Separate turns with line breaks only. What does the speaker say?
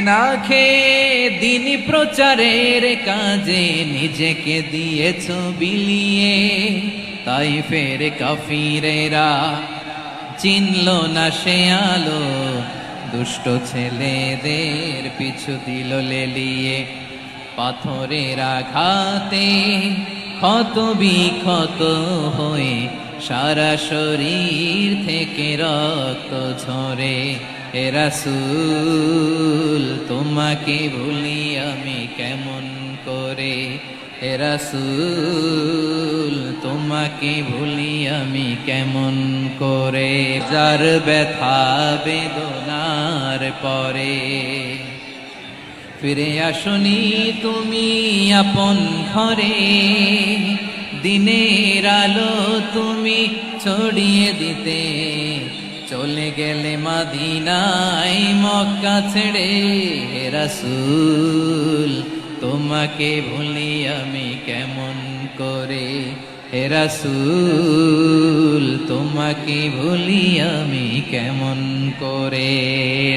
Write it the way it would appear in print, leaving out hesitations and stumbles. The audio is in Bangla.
না খেয়ে দিন প্রচারের কাজে নিজেকে দিয়েছ বিলিয়ে, তাই ফের কাফিরেরা চিনল না সে আলো, দুষ্ট ছেলেদের পিছু দিল লেলিয়ে। পাথরের আঘাতে ক্ষত বিক্ষত হয়ে সারা শরীর থেকে রক্ত ঝরে। হে রাসূল তোমাকে ভুলি আমি কেমন করে, হে রাসূল তোমাকে ভুলি আমি কেমন করে। যার ব্যথা বেদনার পরে ফিরে আসনি তুমি আপন ঘরে, দিনের আলো তুমি ছড়িয়ে দিতে চলে গেলে মদিনায় মক্কা ছেড়ে। হে রাসূল তোমাকে ভুলি আমি কেমন করে, হে রাসূল তোমাকে ভুলি আমি কেমন করে।